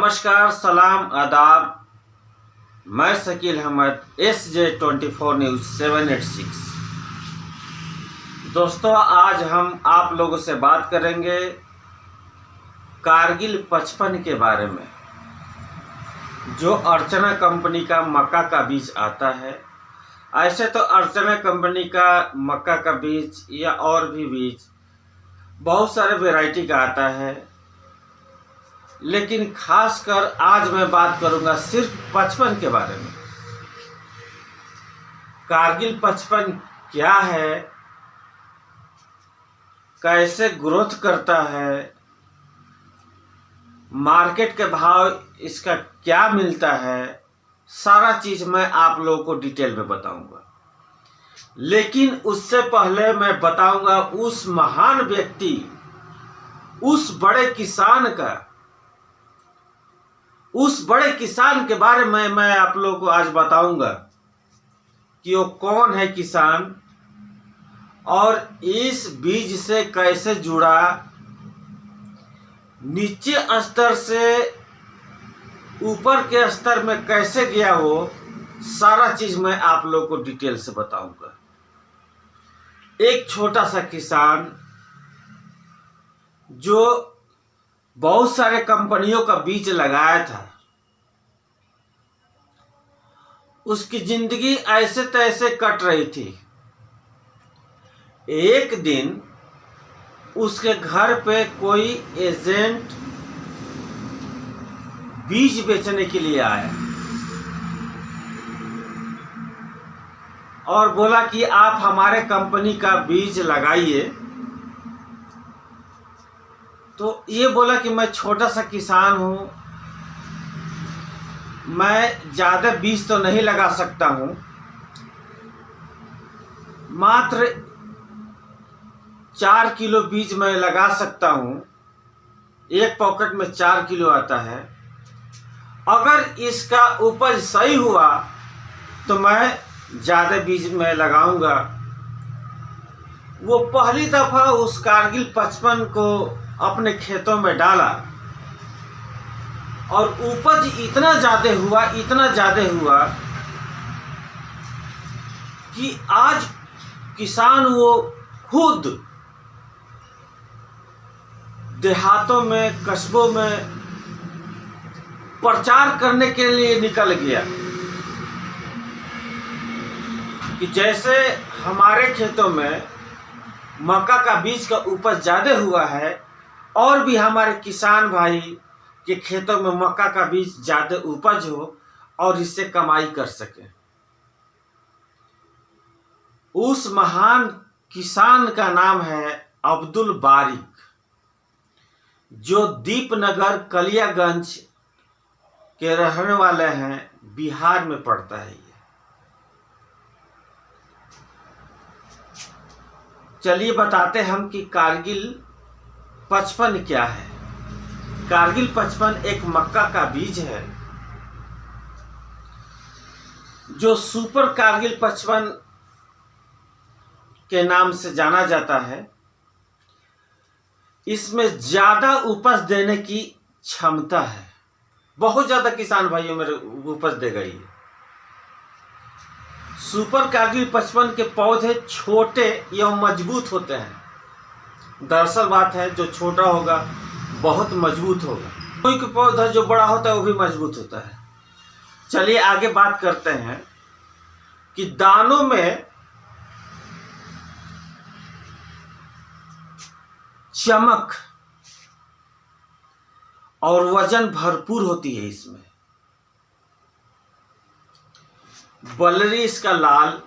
नमस्कार, सलाम, आदाब। मैं शकील अहमद, SJ24 न्यूज़ 786। दोस्तों, आज हम आप लोगों से बात करेंगे कारगिल 55 के बारे में, जो अर्चना कंपनी का मक्का का बीज आता है। ऐसे तो अर्चना कंपनी का मक्का का बीज या और भी बीज बहुत सारे वैरायटी का आता है, लेकिन खासकर आज मैं बात करूंगा सिर्फ 55 के बारे में। कारगिल 55 क्या है, कैसे ग्रोथ करता है, मार्केट के भाव इसका क्या मिलता है, सारा चीज़ मैं आप लोगों को डिटेल में बताऊंगा। लेकिन उससे पहले मैं बताऊंगा उस महान व्यक्ति, उस बड़े किसान के बारे में मैं आप लोगों को आज बताऊंगा कि वो कौन है किसान और इस बीज से कैसे जुड़ा, नीचे स्तर से ऊपर के स्तर में कैसे गया, वो सारा चीज मैं आप लोगों को डिटेल से बताऊंगा। एक छोटा सा किसान जो बहुत सारे कंपनियों का बीज लगाया था, उसकी जिंदगी ऐसे तैसे कट रही थी। एक दिन उसके घर पे कोई एजेंट बीज बेचने के लिए आया और बोला कि आप हमारे कंपनी का बीज लगाइए। तो ये बोला कि मैं छोटा सा किसान हूँ, मैं ज़्यादा बीज तो नहीं लगा सकता हूँ, मात्र 4 किलो बीज मैं लगा सकता हूँ। एक पॉकेट में 4 किलो आता है। अगर इसका उपज सही हुआ तो मैं ज़्यादा बीज में लगाऊंगा। वो पहली दफ़ा उस कारगिल 55 को अपने खेतों में डाला और उपज इतना ज़्यादा हुआ कि आज किसान वो खुद देहातों में, कस्बों में प्रचार करने के लिए निकल गया कि जैसे हमारे खेतों में मक्का का बीज का उपज ज़्यादा हुआ है, और भी हमारे किसान भाई के खेतों में मक्का का बीज ज़्यादा उपज हो और इससे कमाई कर सके। उस महान किसान का नाम है अब्दुल बारिक, जो दीपनगर कलियागंज के रहने वाले हैं, बिहार में पड़ता है ये। चलिए बताते हम कि कारगिल 55 क्या है। कारगिल 55 एक मक्का का बीज है जो सुपर कारगिल 55 के नाम से जाना जाता है। इसमें ज़्यादा उपज देने की क्षमता है, बहुत ज़्यादा किसान भाइयों मेरे उपज देगा ये। सुपर कारगिल 55 के पौधे छोटे एवं मजबूत होते हैं। दरअसल बात है, जो छोटा होगा बहुत मजबूत होगा, कोई पौधा जो बड़ा होता है वो भी मजबूत होता है। चलिए आगे बात करते हैं कि दानों में चमक और वजन भरपूर होती है। इसमें बलरी इसका लाल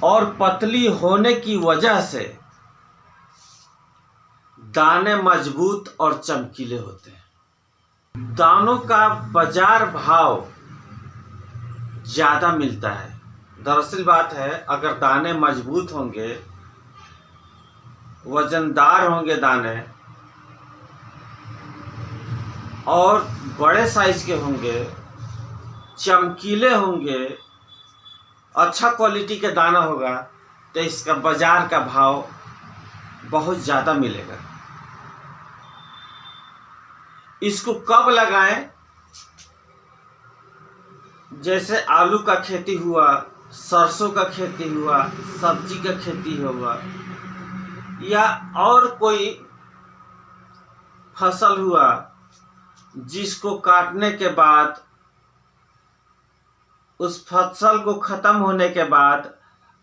और पतली होने की वजह से दाने मजबूत और चमकीले होते हैं। दानों का बाजार भाव ज़्यादा मिलता है। दरअसल बात है, अगर दाने मजबूत होंगे, वजनदार होंगे दाने और बड़े साइज के होंगे, चमकीले होंगे, अच्छा क्वालिटी का दाना होगा, तो इसका बाजार का भाव बहुत ज़्यादा मिलेगा। इसको कब लगाएं? जैसे आलू का खेती हुआ, सरसों का खेती हुआ, सब्जी का खेती हुआ, या और कोई फसल हुआ जिसको काटने के बाद, उस फसल को खत्म होने के बाद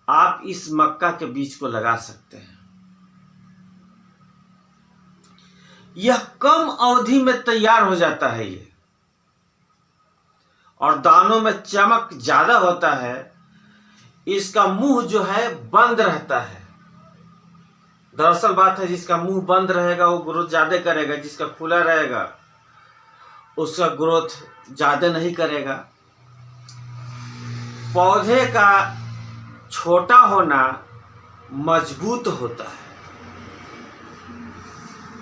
आप इस मक्का के बीज को लगा सकते हैं। यह कम अवधि में तैयार हो जाता है ये, और दानों में चमक ज्यादा होता है। इसका मुंह जो है बंद रहता है। दरअसल बात है, जिसका मुंह बंद रहेगा वो ग्रोथ ज्यादा करेगा, जिसका खुला रहेगा उसका ग्रोथ ज्यादा नहीं करेगा। पौधे का छोटा होना मजबूत होता है,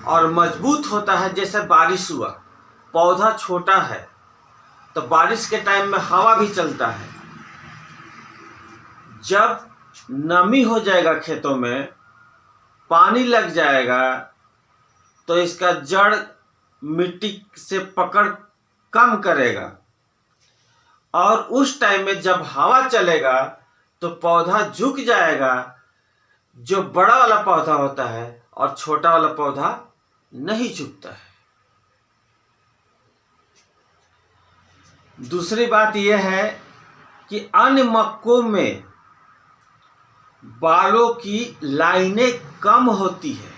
और मजबूत होता है जैसे बारिश हुआ। पौधा छोटा है तो बारिश के टाइम में हवा भी चलता है। जब नमी हो जाएगा, खेतों में पानी लग जाएगा, तो इसका जड़ मिट्टी से पकड़ कम करेगा, और उस टाइम में जब हवा चलेगा तो पौधा झुक जाएगा। जो बड़ा वाला पौधा होता है और छोटा वाला पौधा नहीं झुकता है। दूसरी बात यह है कि अन्य मक्कों में बालों की लाइनें कम होती है।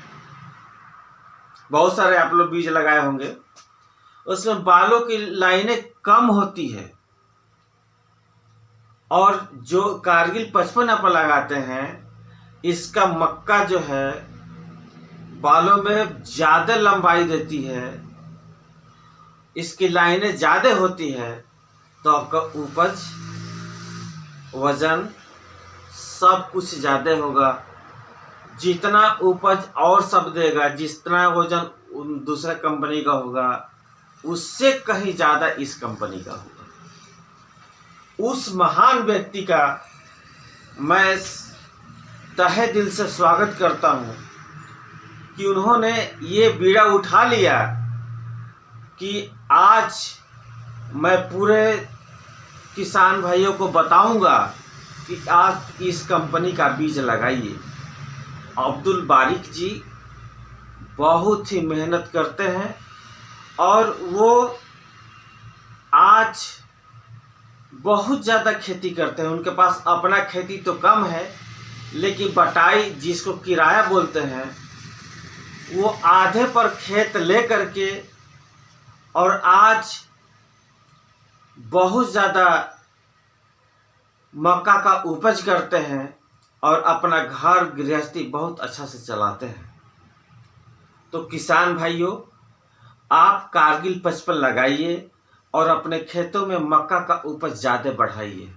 बहुत सारे आप लोग बीज लगाए होंगे, उसमें बालों की लाइनें कम होती है। और जो कारगिल 55 आप लगाते हैं, इसका मक्का जो है बालों में ज़्यादा लंबाई देती है, इसकी लाइनें ज़्यादा होती है, तो आपका उपज, वजन सब कुछ ज़्यादा होगा। जितना उपज और सब देगा, जितना वजन दूसरा कंपनी का होगा, उससे कहीं ज़्यादा इस कंपनी का होगा। उस महान व्यक्ति का मैं तहे दिल से स्वागत करता हूँ कि उन्होंने ये बीड़ा उठा लिया कि आज मैं पूरे किसान भाइयों को बताऊंगा कि आप इस कंपनी का बीज लगाइए। अब्दुल बारिक जी बहुत ही मेहनत करते हैं, और वो आज बहुत ज़्यादा खेती करते हैं। उनके पास अपना खेती तो कम है, लेकिन बटाई जिसको किराया बोलते हैं, वो आधे पर खेत ले करके और आज बहुत ज़्यादा मक्का का उपज करते हैं और अपना घर गृहस्थी बहुत अच्छा से चलाते हैं। तो किसान भाइयों, आप कारगिल 55 लगाइए और अपने खेतों में मक्का का उपज ज़्यादा बढ़ाइए।